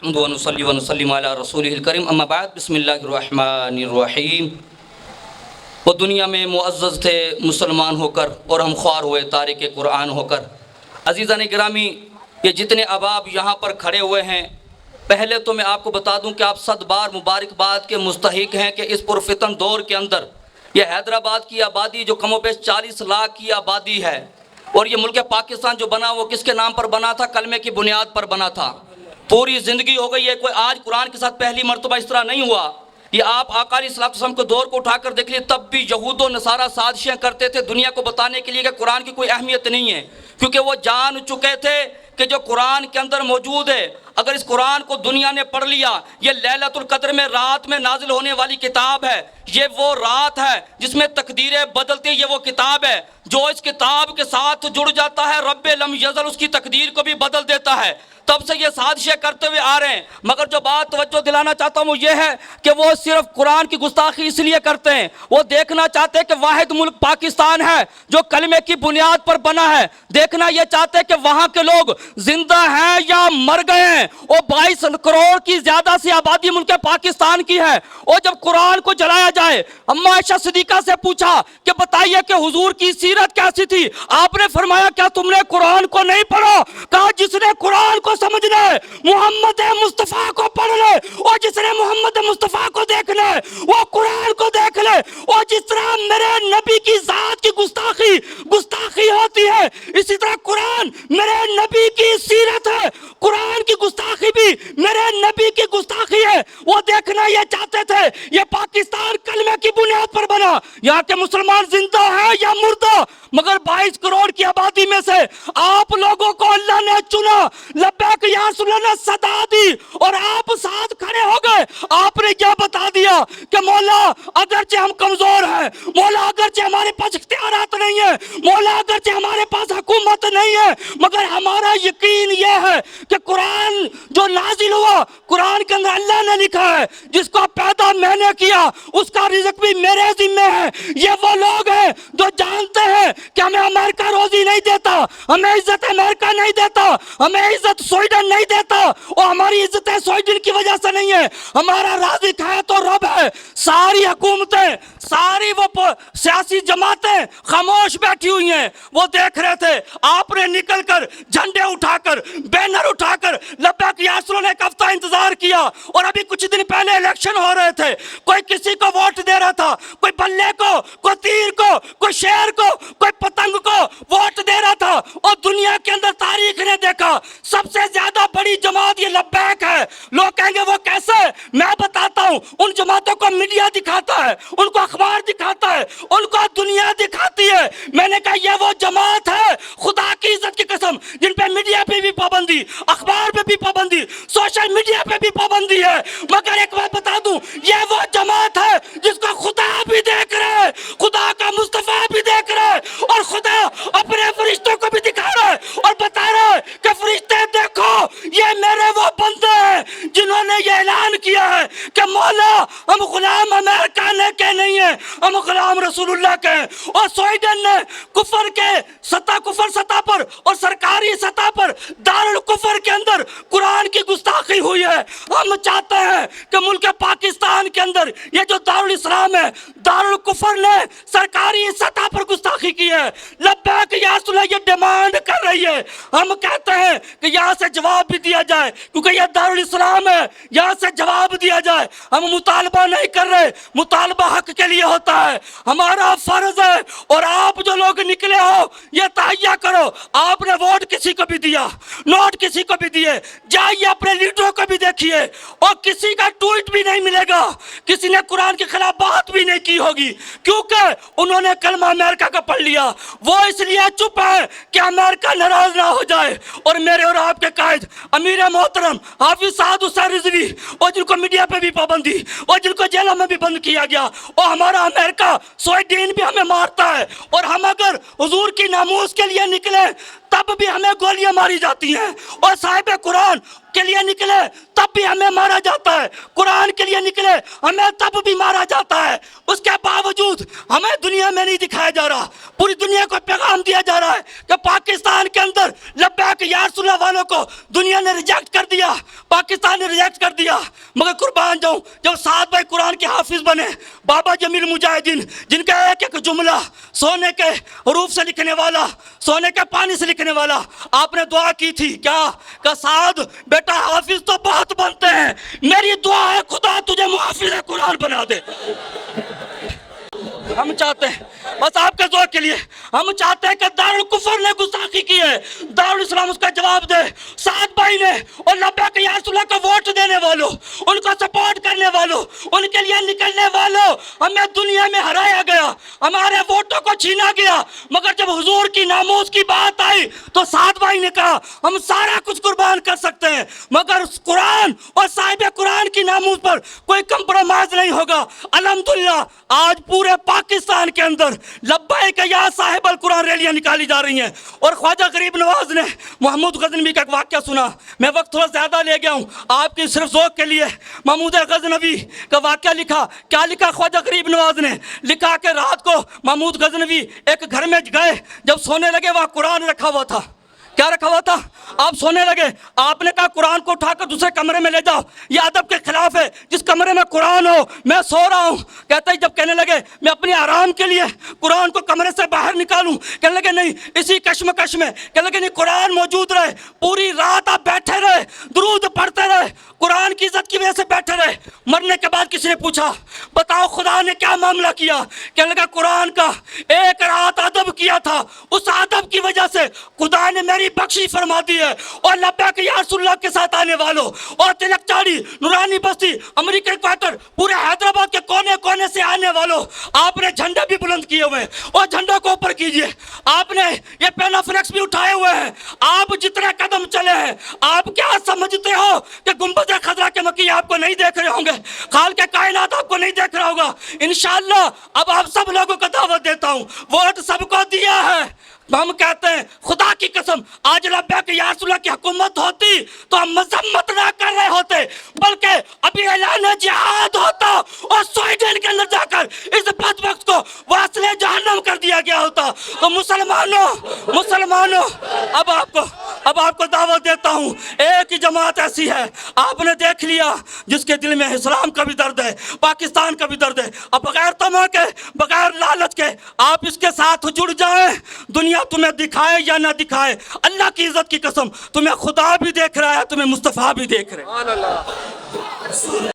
نحمده ونصلي ونسلم على رسوله الکریم، اما بعد، بسم اللہ الرحمن الرحیم۔ وہ دنیا میں معزز تھے مسلمان ہو کر اور ہم خوار ہوئے تارک قرآن ہو کر۔ عزیزان گرامی، یہ جتنے احباب یہاں پر کھڑے ہوئے ہیں، پہلے تو میں آپ کو بتا دوں کہ آپ 100 بار مبارکباد کے مستحق ہیں کہ اس پرفتن دور کے اندر یہ حیدرآباد کی آبادی جو کم و بیش 40 لاکھ کی آبادی ہے، اور یہ ملک پاکستان جو بنا وہ کس کے نام پر بنا تھا؟ کلمے کی بنیاد پر بنا تھا۔ پوری زندگی ہو گئی ہے، کوئی آج قرآن کے ساتھ پہلی مرتبہ اس طرح نہیں ہوا۔ یہ آپ آقا علیہ الصلوۃ والسلام کے دور کو اٹھا کر دیکھ لیے، تب بھی یہود و نصارہ سازشیں کرتے تھے دنیا کو بتانے کے لیے کہ قرآن کی کوئی اہمیت نہیں ہے، کیونکہ وہ جان چکے تھے کہ جو قرآن کے اندر موجود ہے، اگر اس قرآن کو دنیا نے پڑھ لیا، یہ لیلۃ القدر میں رات میں نازل ہونے والی کتاب ہے، یہ وہ رات ہے جس میں تقدیریں بدلتی، یہ وہ کتاب ہے جو اس کتاب کے ساتھ جڑ جاتا ہے رب لم یزل اس کی تقدیر کو بھی بدل دیتا ہے۔ تب سے یہ سازشیں کرتے ہوئے آ رہے ہیں، مگر جو بات توجہ دلانا چاہتا ہوں وہ یہ ہے کہ وہ صرف قرآن کی گستاخی اس لیے کرتے ہیں، وہ دیکھنا چاہتے ہیں کہ واحد ملک پاکستان ہے جو کلمے کی بنیاد پر بنا ہے، دیکھنا یہ چاہتے ہیں کہ وہاں کے لوگ زندہ ہیں یا مر گئے ہیں۔ اور 22 کروڑ کی زیادہ سی آبادی ملک پاکستان کی ہے، اور جب قرآن کو جلایا جائے، اما عائشہ صدیقہ سے پوچھا کہ بتائیے کہ حضور کی سیرت کیسی تھی؟ آپ نے فرمایا کیا تم نے قرآن کو نہیں پڑھا؟ کہا جس نے قرآن کو سمجھنا ہے محمد مصطفیٰ کو پڑھ لے، اور جس نے محمد مصطفیٰ کو دیکھنا ہے وہ قرآن کو دیکھ لے۔ اور جس طرح میرے نبی کی ذات کی گستاخی ہوتی ہے، اسی طرح قرآن میرے نبی کی سیرت ہے، قرآن کی گستاخی بھی میرے نبی کی گستاخی ہے۔ وہ دیکھنا یہ چاہتے تھے یہ پاکستان کلمے کی بنیاد پر بنا، یہاں کے مسلمان زندہ ہیں یا مردہ، مگر 22 کروڑ کی آبادی میں سے آپ لوگوں کو اللہ نے چنا، لبیک یا رسول اللہ نے صدا دی، اور آپ ساتھ کھڑے ہو گئے۔ آپ نے کیا بتا دیا کہ مولا اگرچہ ہم کمزور ہیں، مولا اگرچہ ہمارے پاس اختیارات نہیں ہیں، مولا اگرچہ ہمارے پاس حکومت نہیں ہے، مگر ہمارا یقین یہ ہے کہ قرآن جو نازل ہوا، قرآن کے اندر اللہ نے لکھا ہے جس کو پیدا میں نے کیا اس کا رزق بھی میرے ذمہ ہے۔ یہ وہ لوگ ہیں جو جانتے ہیں کہ ہمیں امریکہ روزی نہیں دیتا، ہمیں عزت امریکہ نہیں دیتا، ہمیں عزت سویڈن نہیں دیتا، اور ہماری عزت سویڈن کی وجہ سے نہیں ہے، ہمارا رازق ہے تو رب ہے۔ ساری حکومتیں، ساری وہ سیاسی جماعتیں خاموش بیٹھی ہوئی ہیں، وہ دیکھ رہے تھے۔ آپ نے نکل کر جھنڈے اٹھا کر بینر اٹھا کر لبیک یا رسول اللہ نے ایک ہفتہ انتظار کیا، اور ابھی کچھ دن پہلے الیکشن ہو رہے تھے، کوئی کسی کو ووٹ دے رہا تھا، کوئی بلے کو، کوئی تیر کو، کوئی شیر کو، کوئی پتنگ کو ووٹ دے رہا تھا۔ اور دنیا کے اندر تاریخ نے دیکھا سب سے زیادہ بڑی جماعت یہ لبیک ہے۔ لوگ کہیں گے وہ کیسے؟ میں بتاتا ہوں، ان جماعتوں کو میڈیا دکھاتا ہے، ان کو اخبار دکھاتا ہے، ان کو دنیا دکھاتی ہے۔ میں نے کہا یہ وہ جماعت ہے خدا کی عزت کی قسم جن پہ میڈیا پہ بھی پابندی، اخبار پہ بھی پابندی، سوشل میڈیا پہ بھی پابندی ہے، مگر ایک بات بتا دوں، یہ وہ جماعت ہے جس کو خدا بھی دیکھ رہا ہے، خدا کا مصطفیٰ بھی دیکھ رہا ہے، اور خدا اپنے فرشتوں کو بھی دکھا رہا ہے اور بتا رہا ہے کہ فرشتے دیکھو یہ میرے وہ بندے ہیں جنہوں نے یہ اعلان کیا ہے کہ مولا ہم غلام امریکہ کے نہیں ہیں، ہم غلام رسول اللہ کے ہیں۔ اور سویڈن نے کفر سطح پر اور سرکاری سطح پر دارالکفر کے اندر قرآن کی گستاخی ہوئی ہے۔ ہم چاہتے ہیں کہ ملک پاکستان کے اندر یہ جو دارالاسلام ہے، دارالکفر نے سرکاری سطح پر گستاخی کی ہے۔ لبیک یا رسول اللہ یہ ڈیمانڈ کر رہی ہے، ہم کہتے ہیں کہ یہاں سے جواب بھی دیا جائے، کیونکہ یہ دارالاسلام ہے، یہاں سے جواب دیا جائے۔ ہم مطالبہ نہیں کر رہے، مطالبہ حق کے لیے ہوتا ہے، ہمارا فرض ہے۔ اور آپ جو لوگ نکلے ہو یہ تہیہ کرو، آپ نے ووٹ کسی کو بھی دیا، نوٹ کسی کو بھی دیے، جائیے اپنے لیڈروں کو بھی دیکھیے، اور کسی کا ٹویٹ بھی نہیں ملے گا، کسی نے قرآن کے خلاف بات بھی نہیں کی ہوگی، کیونکہ انہوں نے کلمہ امریکہ کا پڑھ لیا۔ وہ اس لیے چپ ہے کہ امریکہ ناراض نہ ہو جائے۔ اور میرے اور آپ کے قائد امیر محترم حافظ سعد حسین رضوی، اور جن کو میڈیا پہ بھی پابندی، اور جن کو جیلوں میں بھی بند کیا گیا، اور ہمارا امریکہ سویڈن بھی ہمیں مارتا ہے، اور ہم اگر حضور کی ناموس کے لیے نکلے تب بھی ہمیں گولیاں ماری جاتی ہیں، اور صاحب قرآن کے لیے نکلے تب تب بھی ہمیں مارا جاتا ہے، قرآن کے لیے نکلے ہمیں تب بھی مارا جاتا ہے، اس کے باوجود ہمیں دنیا میں نہیں دکھایا جا رہا، پوری دنیا کو پیغام دیا جا رہا ہے کہ پاکستان کے اندر لبیک یا رسول اللہ والوں کو دنیا نے ریجیکٹ کر دیا، پاکستان نے ریجیکٹ کر دیا۔ مگر قربان جاؤں، جب سعد بھائی قرآن کے حافظ بنے، بابا جمیل مجاہدین جن کا ایک ایک جملہ سونے کے حروف سے لکھنے والا، سونے کے پانی سے لکھنے والا، آپ نے دعا کی تھی کیا کہ سعد بیٹا حافظ تو بہت بنتے ہیں، میری دعا ہے خدا تجھے محافظ قرآن بنا دے۔ ہم چاہتے ہیں بس آپ کے ذوق کے لیے، ہم چاہتے ہیں کہ دارالکفر نے گستاخی کی ہے، دارالاسلام اس کا جواب دے۔ سعد بھائی نے اور لبیک یا رسول اللہ کو ووٹ دینے والوں، ان کو سپورٹ کرنے والوں، ان کے لیے نکلنے والوں، ہمیں دنیا میں ہرایا گیا، ہمارے ووٹوں کو چھینا گیا، مگر جب حضور کی ناموس کی بات آئی تو سعد بھائی نے کہا ہم سارا کچھ قربان کر سکتے ہیں مگر قرآن اور صاحب قرآن کی ناموس پر کوئی کمپرومائز نہیں ہوگا۔ الحمدللہ آج پورے پاکستان کے اندر لبیک یا صاحب القرآن ریلیاں نکالی جا رہی ہیں، اور خواجہ غریب نواز نے محمود غزنوی کا ایک واقعہ سنا، میں وقت تھوڑا زیادہ لے گیا ہوں آپ کی صرف ذوق کے لیے۔ محمود غزنوی کا واقعہ لکھا، کیا لکھا خواجہ غریب نواز نے؟ لکھا کہ رات کو محمود غزنوی ایک گھر میں گئے، جب سونے لگے وہاں قرآن رکھا ہوا تھا۔ کیا رکھا ہوا تھا؟ آپ سونے لگے، آپ نے کہا قرآن کو اٹھا کر دوسرے کمرے میں لے جاؤ، یہ ادب کے خلاف ہے، جس کمرے میں قرآن ہو میں سو رہا ہوں۔ کہتے ہی جب کہنے لگے میں اپنے آرام کے لیے قرآن کو کمرے سے باہر نکالوں، کہنے لگے نہیں، اسی کشمکش میں کہنے لگے نہیں، قرآن موجود رہے، پوری رات آپ بیٹھے رہے، درود پڑھتے رہے، قرآن کی عزت کی وجہ سے بیٹھے رہے۔ مرنے کے بعد کسی نے پوچھا بتاؤ خدا نے کیا معاملہ کیا؟ کہنے لگا قرآن کا ایک رات ادب کیا تھا، اس ادب کی وجہ سے خدا نے میری بخشی فرما دی ہے۔ اور لبیک یا رسول اللہ کے ساتھ آنے والوں، اور تلک چاڑی، نورانی بستی، امریکن کوارٹر، پورے حیدرآباد کے کونے کونے سے آنے والوں، آپ نے جھنڈے بھی بلند کیے ہوئے ہیں، اور جھنڈوں کو اوپر کیجئے، آپ نے یہ پینا فلیکس بھی اٹھائے ہوئے ہیں، آپ جتنے قدم چلے ہیں، آپ کیا سمجھتے ہو کہ گنبد خضرا کے مکی آپ کو نہیں دیکھ رہے ہوں گے، خالق کائنات آپ کو نہیں دیکھ رہا ہوگا؟ انشاءاللہ اب آپ سب لوگوں کو دعوت دیتا ہوں، ووٹ سب کو دیا ہے۔ ہم کہتے ہیں خدا کی قسم آج لبیک یا رسول اللہ کی حکومت ہوتی تو ہم مذمت نہ کر رہے ہوتے، بلکہ ابھی اعلان جہاد ہوتا اور سویڈن کے اندر جا کر اس بدبخت کو واصل جہنم کر دیا گیا ہوتا۔ تو مسلمانوں اب آپ کو دعوت دیتا ہوں، ایک ہی جماعت ایسی ہے، آپ نے دیکھ لیا جس کے دل میں اسلام کا بھی درد ہے، پاکستان کا بھی درد ہے، اب بغیر تما کے، بغیر لالچ کے آپ اس کے ساتھ جڑ جائیں، دنیا تمہیں دکھائے یا نہ دکھائے، اللہ کی عزت کی قسم تمہیں خدا بھی دیکھ رہا ہے، تمہیں مصطفیٰ بھی دیکھ رہے ہیں۔